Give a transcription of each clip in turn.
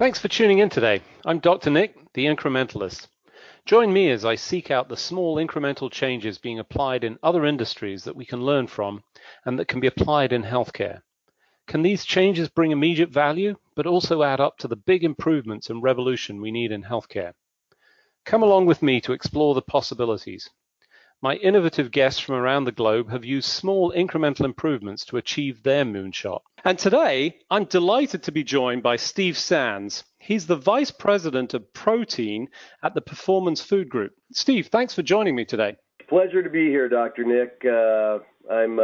Thanks for tuning in today. I'm Dr. Nick, the Incrementalist. Join me as I seek out the small incremental changes being applied in other industries that we can learn from and that can be applied in healthcare. Can these changes bring immediate value, but also add up to the big improvements and revolution we need in healthcare? Come along with me to explore the possibilities. My innovative guests from around the globe have used small incremental improvements to achieve their moonshot. And today, I'm delighted to be joined by Steve Sands. He's the Vice President of Protein at the Performance Food Group. Steve, thanks for joining me today. Pleasure to be here, Dr. Nick. I'm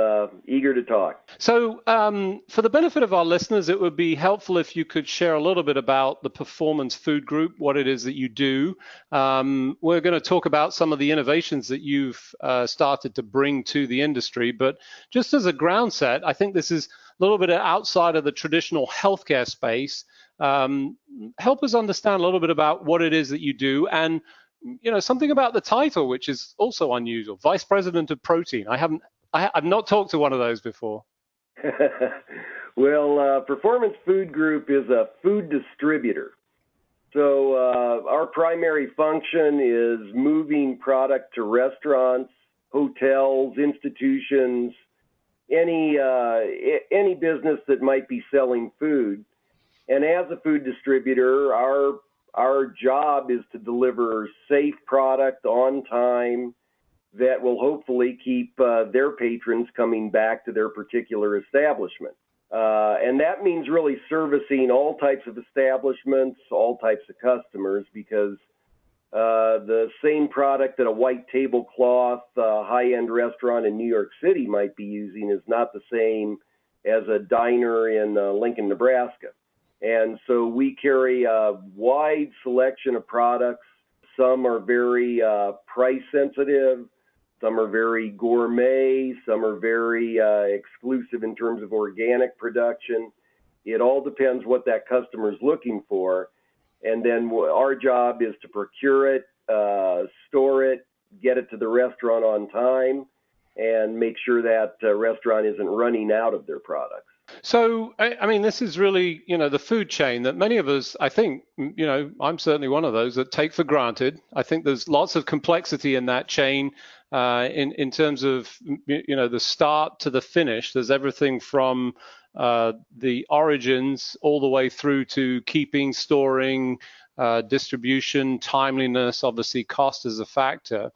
eager to talk. So for the benefit of our listeners, it would be helpful if you could share a little bit about the Performance Food Group, what it is that you do. We're going to talk about some of the innovations that you've started to bring to the industry. But just as a ground set, I think this is a little bit outside of the traditional healthcare space. Help us understand a little bit about what it is that you do and something about the title, which is also unusual, Vice President of Protein. I've not talked to one of those before. Well, Performance Food Group is a food distributor. So our primary function is moving product to restaurants, hotels, institutions, any business that might be selling food. And as a food distributor, our job is to deliver safe product on time that will hopefully keep their patrons coming back to their particular establishment. And that means really servicing all types of establishments, all types of customers, because the same product that a white tablecloth high-end restaurant in New York City might be using is not the same as a diner in Lincoln, Nebraska. And so we carry a wide selection of products. Some are very price sensitive. Some are very gourmet. Some are very exclusive in terms of organic production. It all depends what that customer is looking for. And then our job is to procure it, store it, get it to the restaurant on time, and make sure that restaurant isn't running out of their products. So, I mean, this is really, the food chain that many of us, I think, I'm certainly one of those that take for granted. I think there's lots of complexity in that chain in terms of, the start to the finish. There's everything from the origins all the way through to keeping, storing, distribution, timeliness, obviously cost is a factor.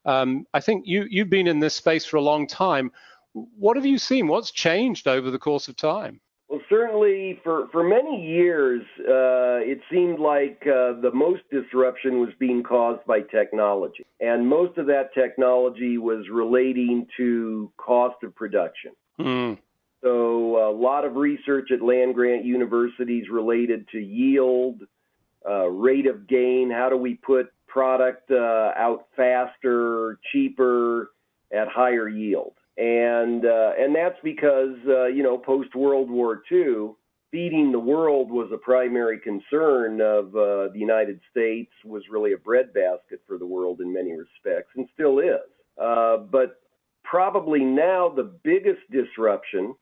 I think you've been in this space for a long time. What have you seen? What's changed over the course of time? Well, certainly for many years, it seemed like the most disruption was being caused by technology. And most of that technology was relating to cost of production. So a lot of research at land-grant universities related to yield, rate of gain. How do we put product out faster, cheaper, at higher yield? And that's because, post-World War II, feeding the world was a primary concern of the United States, was really a breadbasket for the world in many respects, and still is. But probably now the biggest disruption,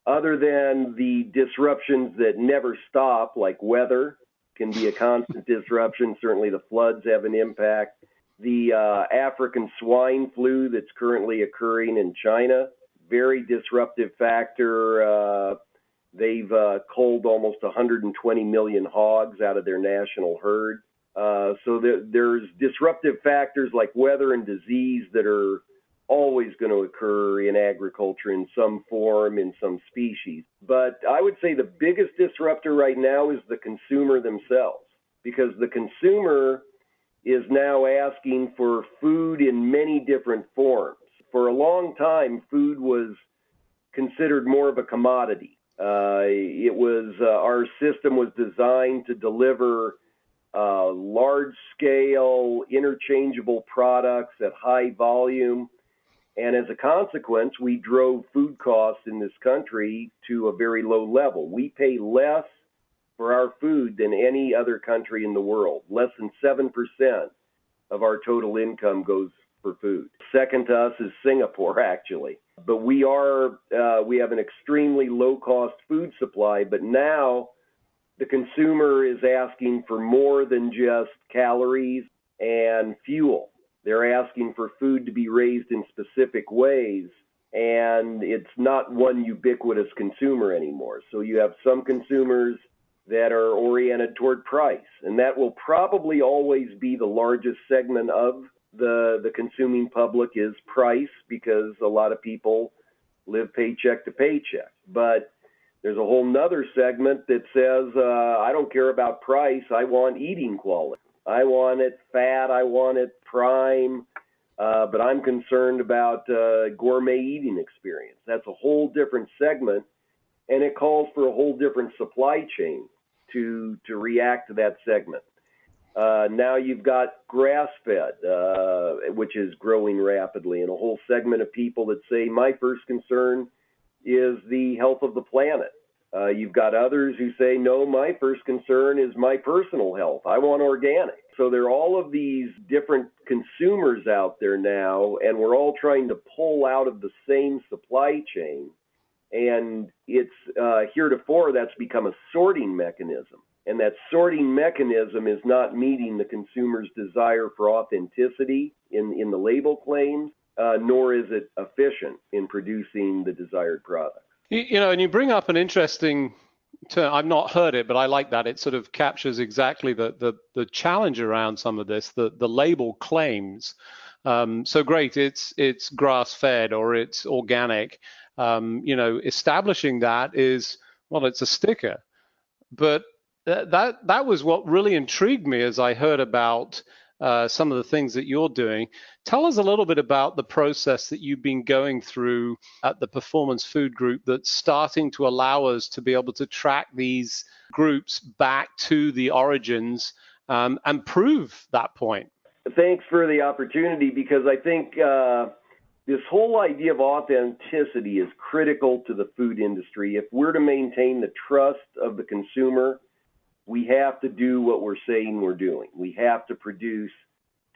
other than the disruptions that never stop, like weather, can be a constant disruption. Certainly the floods have an impact. The African swine flu that's currently occurring in China, very disruptive factor. They've culled almost 120 million hogs out of their national herd. So there's disruptive factors like weather and disease that are always going to occur in agriculture in some form, in some species. But I would say the biggest disruptor right now is the consumer themselves, because the consumer is now asking for food in many different forms. For a long time, food was considered more of a commodity. Our system was designed to deliver large-scale, interchangeable products at high volume. And as a consequence, we drove food costs in this country to a very low level. We pay less for our food than any other country in the world. Less than 7% of our total income goes for food. Second to us is Singapore, actually. But we have an extremely low-cost food supply, but now the consumer is asking for more than just calories and fuel. They're asking for food to be raised in specific ways, and it's not one ubiquitous consumer anymore. So you have some consumers that are oriented toward price, and that will probably always be the largest segment of the consuming public is price, because a lot of people live paycheck to paycheck. But there's a whole nother segment that says, I don't care about price, I want eating quality. I want it fat, I want it prime, but I'm concerned about gourmet eating experience. That's a whole different segment, and it calls for a whole different supply chain to react to that segment. Now you've got grass-fed, which is growing rapidly, and a whole segment of people that say, my first concern is the health of the planet. You've got others who say, no, my first concern is my personal health. I want organic. So there are all of these different consumers out there now, and we're all trying to pull out of the same supply chain. And it's heretofore that's become a sorting mechanism. And that sorting mechanism is not meeting the consumer's desire for authenticity in the label claims, nor is it efficient in producing the desired product. You know, and you bring up an interesting term. I've not heard it, but I like that. It sort of captures exactly the challenge around some of this, the label claims. So great, it's grass-fed or it's organic. You know, establishing that is, well, it's a sticker. But that was what really intrigued me as I heard about some of the things that you're doing. Tell us a little bit about the process that you've been going through at the Performance Food Group that's starting to allow us to be able to track these groups back to the origins and prove that point. Thanks for the opportunity, because I think this whole idea of authenticity is critical to the food industry. If we're to maintain the trust of the consumer, we have to do what we're saying we're doing. We have to produce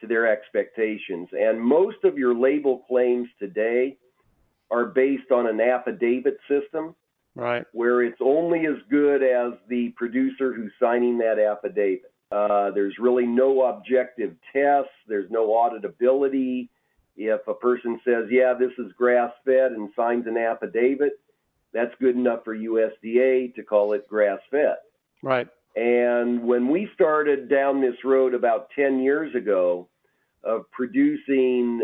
to their expectations. And most of your label claims today are based on an affidavit system, right, where it's only as good as the producer who's signing that affidavit. There's really no objective tests. There's no auditability. If a person says, yeah, this is grass-fed and signs an affidavit, that's good enough for USDA to call it grass-fed. Right. And when we started down this road about 10 years ago of producing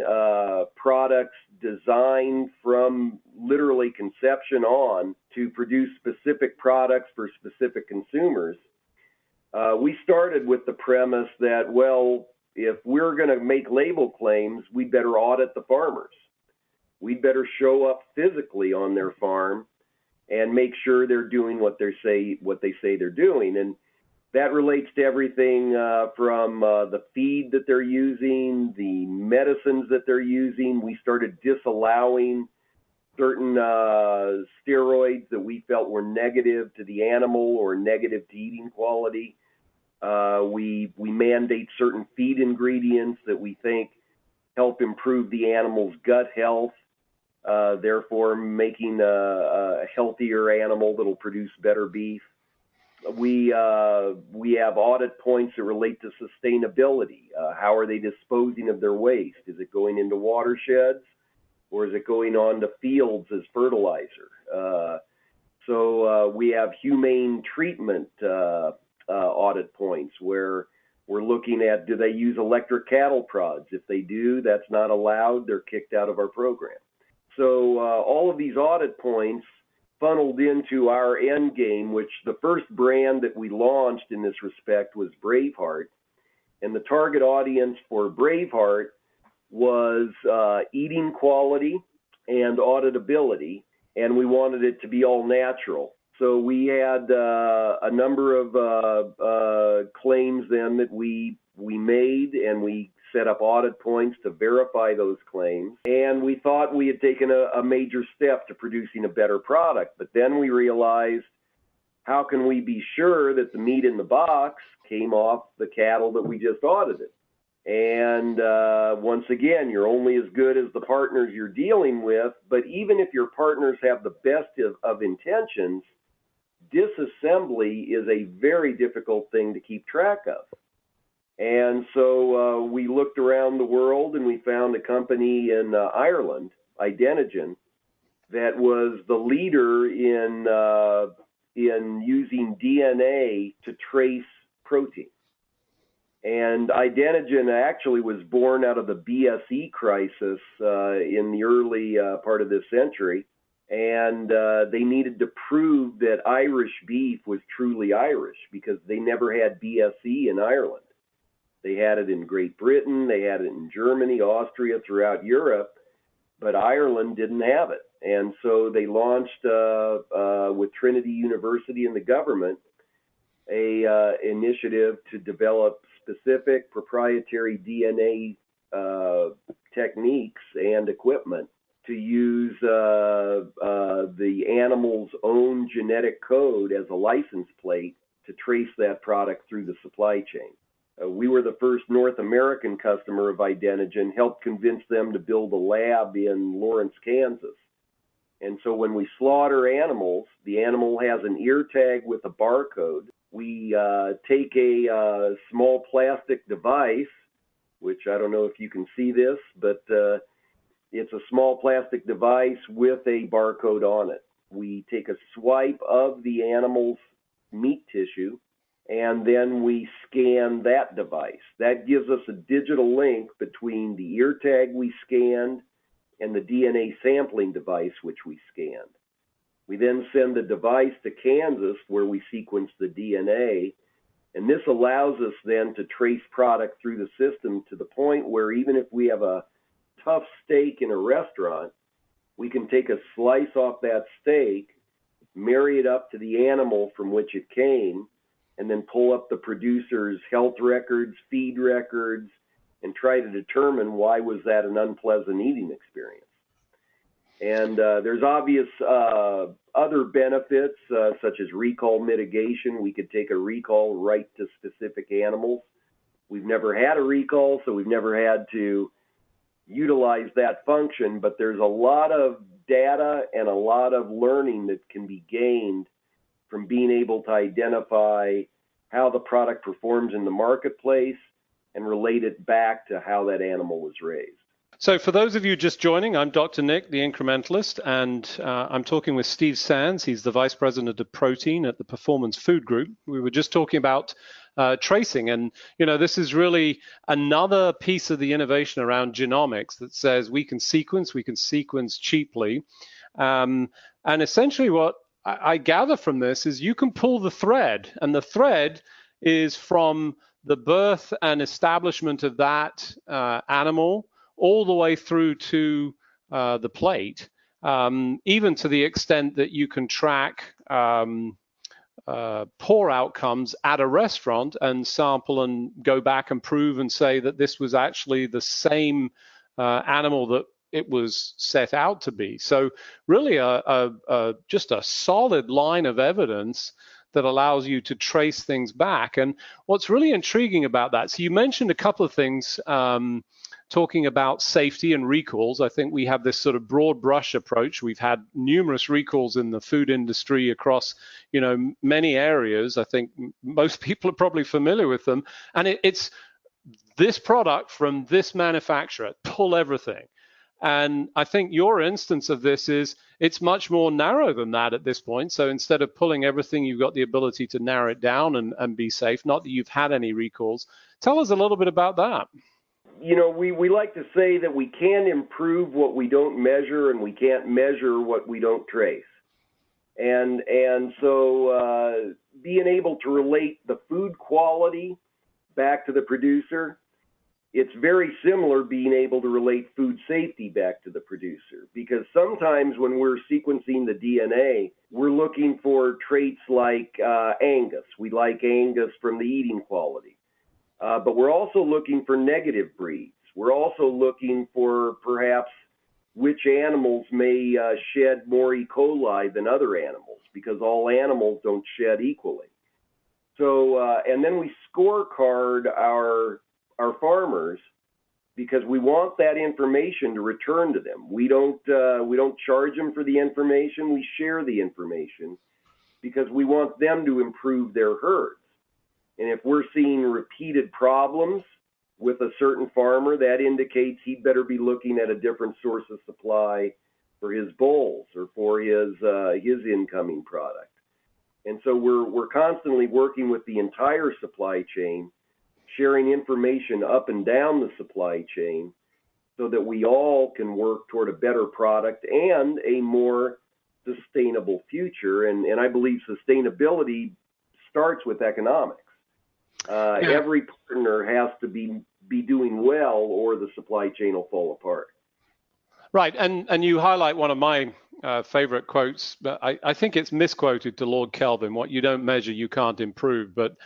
products designed from literally conception on to produce specific products for specific consumers, we started with the premise that, well, if we're going to make label claims, we'd better audit the farmers. We'd better show up physically on their farm and make sure they're doing what they say they're doing. And that relates to everything from the feed that they're using, the medicines that they're using. We started disallowing certain steroids that we felt were negative to the animal or negative to eating quality. We mandate certain feed ingredients that we think help improve the animal's gut health, therefore making a healthier animal that'll produce better beef. We have audit points that relate to sustainability. How are they disposing of their waste? Is it going into watersheds, or is it going on to fields as fertilizer? So we have humane treatment audit points where we're looking at, do they use electric cattle prods? If they do, that's not allowed. They're kicked out of our program. So all of these audit points funneled into our end game, which the first brand that we launched in this respect was Braveheart. And the target audience for Braveheart was eating quality and auditability, and we wanted it to be all natural. So we had a number of claims then that we made, and we set up audit points to verify those claims. And we thought we had taken a major step to producing a better product. But then we realized, how can we be sure that the meat in the box came off the cattle that we just audited? And once again, you're only as good as the partners you're dealing with. But even if your partners have the best of intentions, disassembly is a very difficult thing to keep track of. And so we looked around the world and we found a company in Ireland, IdentiGEN, that was the leader in using DNA to trace protein. And IdentiGEN actually was born out of the BSE crisis in the early part of this century. And they needed to prove that Irish beef was truly Irish because they never had BSE in Ireland. They had it in Great Britain, they had it in Germany, Austria, throughout Europe, but Ireland didn't have it. And so they launched with Trinity University and the government a initiative to develop specific proprietary DNA techniques and equipment to use the animal's own genetic code as a license plate to trace that product through the supply chain. We were the first North American customer of IdentiGEN, helped convince them to build a lab in Lawrence, Kansas. And so when we slaughter animals, the animal has an ear tag with a barcode. We take a small plastic device, which I don't know if you can see this, but it's a small plastic device with a barcode on it. We take a swipe of the animal's meat tissue, and then we scan that device. That gives us a digital link between the ear tag we scanned and the DNA sampling device which we scanned. We then send the device to Kansas where we sequence the DNA, and this allows us then to trace product through the system to the point where even if we have a tough steak in a restaurant, we can take a slice off that steak, marry it up to the animal from which it came, and then pull up the producer's health records, feed records, and try to determine why was that an unpleasant eating experience. And there's obvious other benefits, such as recall mitigation. We could take a recall right to specific animals. We've never had a recall, so we've never had to utilize that function, but there's a lot of data and a lot of learning that can be gained from being able to identify how the product performs in the marketplace and relate it back to how that animal was raised. So for those of you just joining, I'm Dr. Nick, the Incrementalist, and I'm talking with Steve Sands. He's the Vice President of Protein at the Performance Food Group. We were just talking about tracing, and this is really another piece of the innovation around genomics that says we can sequence cheaply, and essentially what I gather from this is you can pull the thread, and the thread is from the birth and establishment of that animal all the way through to the plate, even to the extent that you can track poor outcomes at a restaurant and sample and go back and prove and say that this was actually the same animal that it was set out to be. So really just a solid line of evidence that allows you to trace things back. And what's really intriguing about that, so you mentioned a couple of things talking about safety and recalls. I think we have this sort of broad brush approach. We've had numerous recalls in the food industry across, many areas. I think most people are probably familiar with them. And it's this product from this manufacturer, pull everything. And I think your instance of this is it's much more narrow than that at this point. So instead of pulling everything, you've got the ability to narrow it down and be safe. Not that you've had any recalls. Tell us a little bit about that. We like to say that we can improve what we don't measure, and we can't measure what we don't trace. And so being able to relate the food quality back to the producer, it's very similar being able to relate food safety back to the producer, because sometimes when we're sequencing the DNA, we're looking for traits like Angus. We like Angus from the eating quality. But we're also looking for negative breeds. We're also looking for perhaps which animals may shed more E. coli than other animals, because all animals don't shed equally. So, and then we scorecard our farmers, because we want that information to return to them. We don't charge them for the information. We share the information. because we want them to improve their herds. And if we're seeing repeated problems with a certain farmer, that indicates he'd better be looking at a different source of supply for his bulls or for his incoming product. And so we're constantly working with the entire supply chain, sharing information up and down the supply chain so that we all can work toward a better product and a more sustainable future. And I believe sustainability starts with economics. Every partner has to be doing well, or the supply chain will fall apart. Right, and you highlight one of my favorite quotes, but I think it's misquoted to Lord Kelvin, what you don't measure, you can't improve. But,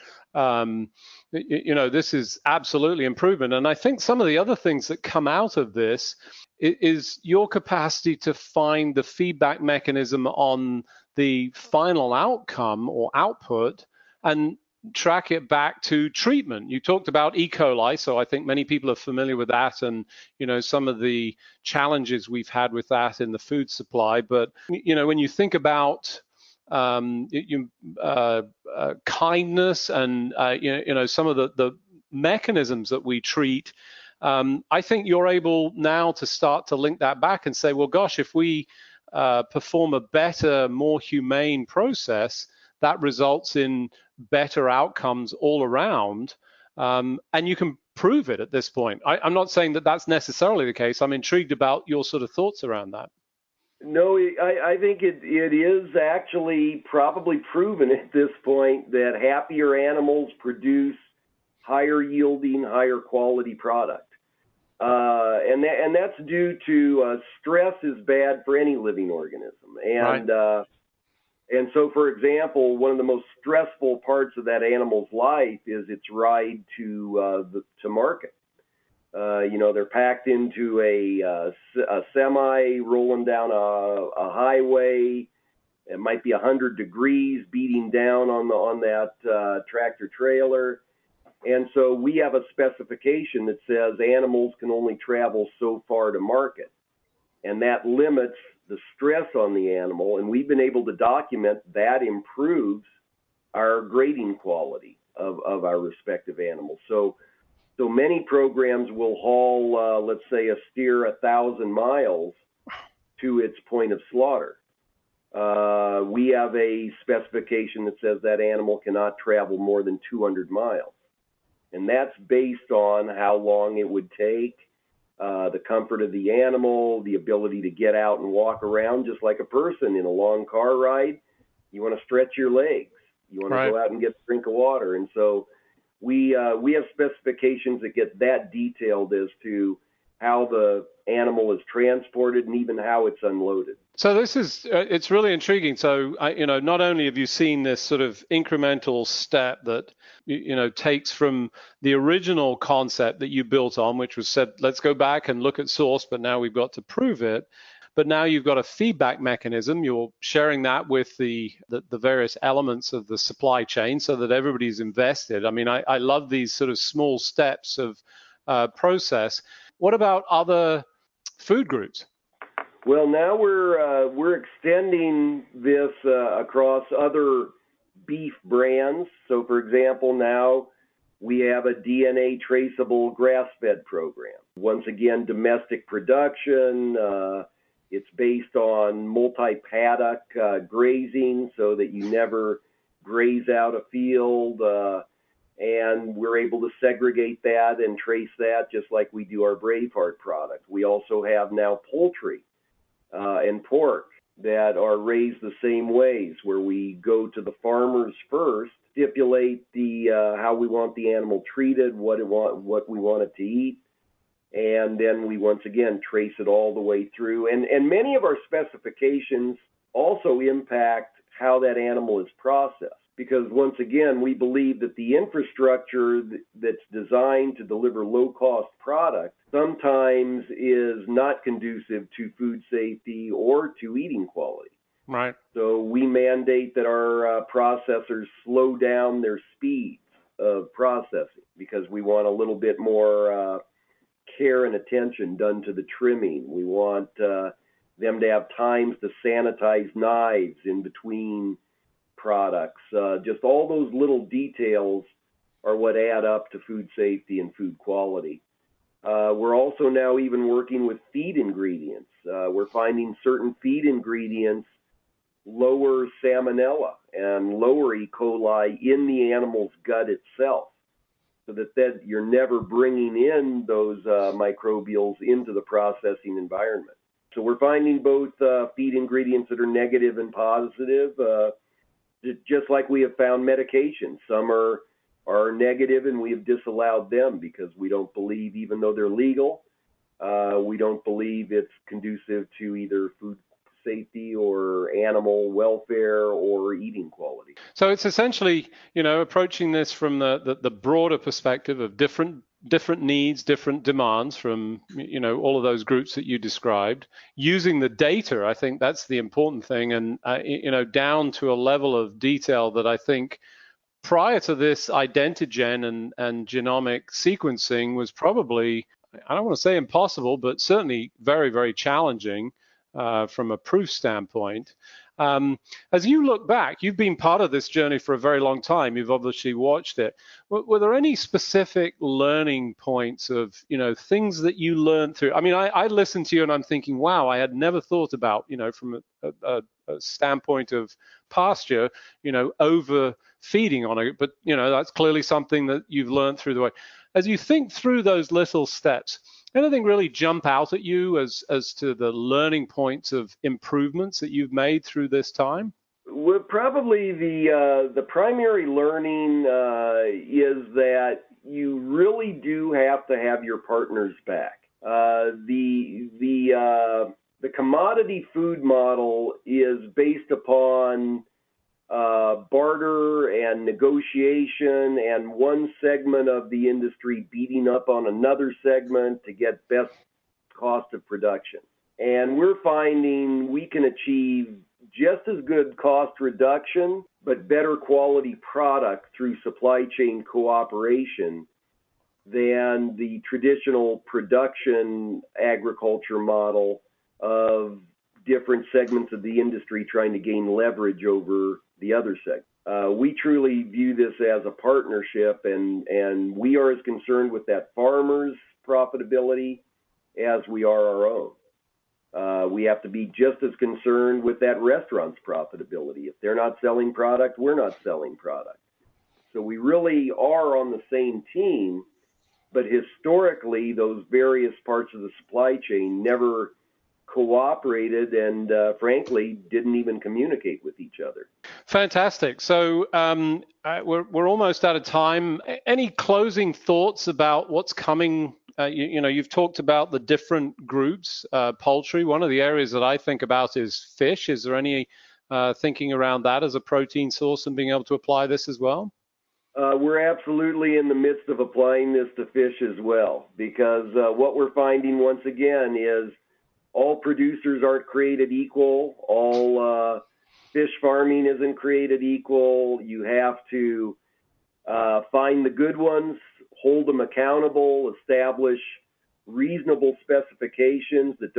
this is absolutely improvement. And I think some of the other things that come out of this is your capacity to find the feedback mechanism on the final outcome or output and track it back to treatment. You talked about E. coli, so I think many people are familiar with that and, some of the challenges we've had with that in the food supply. But, when you think about kindness and, some of the mechanisms that we treat, I think you're able now to start to link that back and say, well, gosh, if we perform a better, more humane process, that results in better outcomes all around, and you can prove it at this point. I'm not saying that that's necessarily the case. I'm intrigued about your sort of thoughts around that. No, I think it is actually probably proven at this point that happier animals produce higher yielding, higher quality product. And that's due to stress is bad for any living organism. And right. And so, for example, one of the most stressful parts of that animal's life is its ride to market. They're packed into a semi rolling down a highway. It might be 100 degrees beating down on that tractor trailer. And so we have a specification that says animals can only travel so far to market. And that limits the stress on the animal, and we've been able to document that improves our grading quality of our respective animals. So many programs will haul, let's say, a steer 1,000 miles to its point of slaughter. We have a specification that says that animal cannot travel more than 200 miles. And that's based on how long it would take, the comfort of the animal, the ability to get out and walk around just like a person in a long car ride. You want to stretch your legs. You want to go out and get a drink of water. And so we have specifications that get that detailed as to how the animal is transported and even how it's unloaded. So this is, it's really intriguing. So, not only have you seen this sort of incremental step that, takes from the original concept that you built on, which was said, let's go back and look at source, but now we've got to prove it. But now you've got a feedback mechanism. You're sharing that with the various elements of the supply chain so that everybody's invested. I mean, I love these sort of small steps of process. What about other food groups? Well, now we're extending this across other beef brands. So, for example, now we have a DNA traceable grass-fed program. Once again, domestic production. It's based on multi-paddock grazing so that you never graze out a field. And we're able to segregate that and trace that just like we do our Braveheart product. We also have now poultry and pork that are raised the same ways, where we go to the farmers first, stipulate the how we want the animal treated, what we want it to eat, and then we once again trace it all the way through. And many of our specifications also impact how that animal is processed. Because once again, we believe that the infrastructure that's designed to deliver low-cost product sometimes is not conducive to food safety or to eating quality. Right. So we mandate that our processors slow down their speeds of processing because we want a little bit more care and attention done to the trimming. We want them to have times to sanitize knives in between products. Just all those little details are what add up to food safety and food quality. We're also now even working with feed ingredients. We're finding certain feed ingredients lower salmonella and lower E. coli in the animal's gut itself, so that you're never bringing in those microbials into the processing environment. So we're finding both feed ingredients that are negative and positive, just like we have found medications. Some are negative, and we have disallowed them because we don't believe, even though they're legal, we don't believe it's conducive to either food safety or animal welfare or eating quality. So it's essentially, approaching this from the broader perspective of different needs, different demands from, all of those groups that you described. Using the data, I think that's the important thing, and, down to a level of detail that I think prior to this IdentiGEN and genomic sequencing was probably, I don't want to say impossible, but certainly very, very challenging from a proof standpoint. As you look back, you've been part of this journey for a very long time. You've obviously watched it. Were there any specific learning points of, things that you learned through? I mean, I listened to you and I'm thinking, wow, I had never thought about, from a standpoint of pasture, overfeeding on it. But, that's clearly something that you've learned through the way. As you think through those little steps, anything really jump out at you as to the learning points of improvements that you've made through this time? Well, probably the primary learning is that you really do have to have your partners back. The commodity food model is based upon barter and negotiation, and one segment of the industry beating up on another segment to get best cost of production. And we're finding we can achieve just as good cost reduction, but better quality product through supply chain cooperation than the traditional production agriculture model of different segments of the industry trying to gain leverage over the other segment. We truly view this as a partnership, and we are as concerned with that farmer's profitability as we are our own. We have to be just as concerned with that restaurant's profitability. If they're not selling product, we're not selling product. So we really are on the same team, but historically, those various parts of the supply chain never cooperated and, frankly, didn't even communicate with each other. Fantastic. So we're almost out of time. Any closing thoughts about what's coming? You've talked about the different groups, poultry. One of the areas that I think about is fish. Is there any thinking around that as a protein source and being able to apply this as well? We're absolutely in the midst of applying this to fish as well, because what we're finding once again is all producers aren't created equal. All fish farming isn't created equal. You have to find the good ones, hold them accountable, establish reasonable specifications that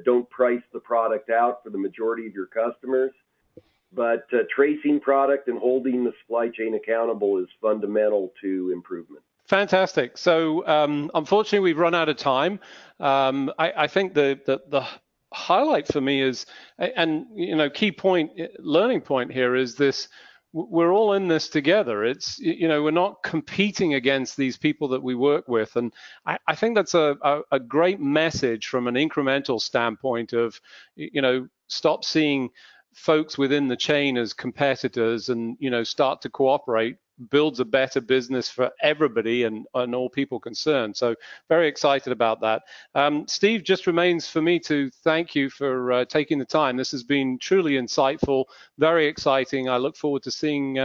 don't price the product out for the majority of your customers. But tracing product and holding the supply chain accountable is fundamental to improvement. Fantastic. So unfortunately, we've run out of time. I think the highlight for me is, and key point, learning point here is this: we're all in this together. It's we're not competing against these people that we work with, and I think that's a great message from an incremental standpoint of stop seeing folks within the chain as competitors and start to cooperate. Builds a better business for everybody and all people concerned. So very excited about that. Steve, just remains for me to thank you for taking the time. This has been truly insightful, very exciting. I look forward to seeing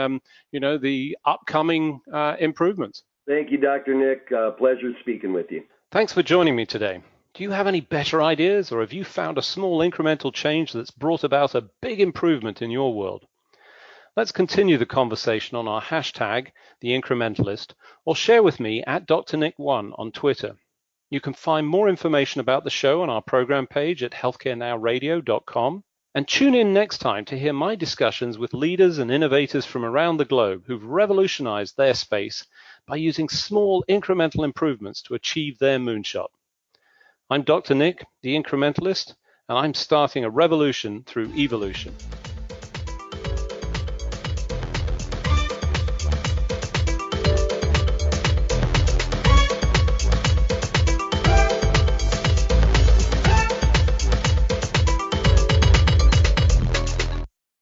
the upcoming improvements. Thank you, Dr. Nick. Pleasure speaking with you. Thanks for joining me today. Do you have any better ideas, or have you found a small incremental change that's brought about a big improvement in your world? Let's continue the conversation on our hashtag, #TheIncrementalist, or share with me at DrNick1 on Twitter. You can find more information about the show on our program page at HealthcareNOWRadio.com. And tune in next time to hear my discussions with leaders and innovators from around the globe who've revolutionized their space by using small incremental improvements to achieve their moonshot. I'm Dr. Nick, the Incrementalist, and I'm starting a revolution through evolution.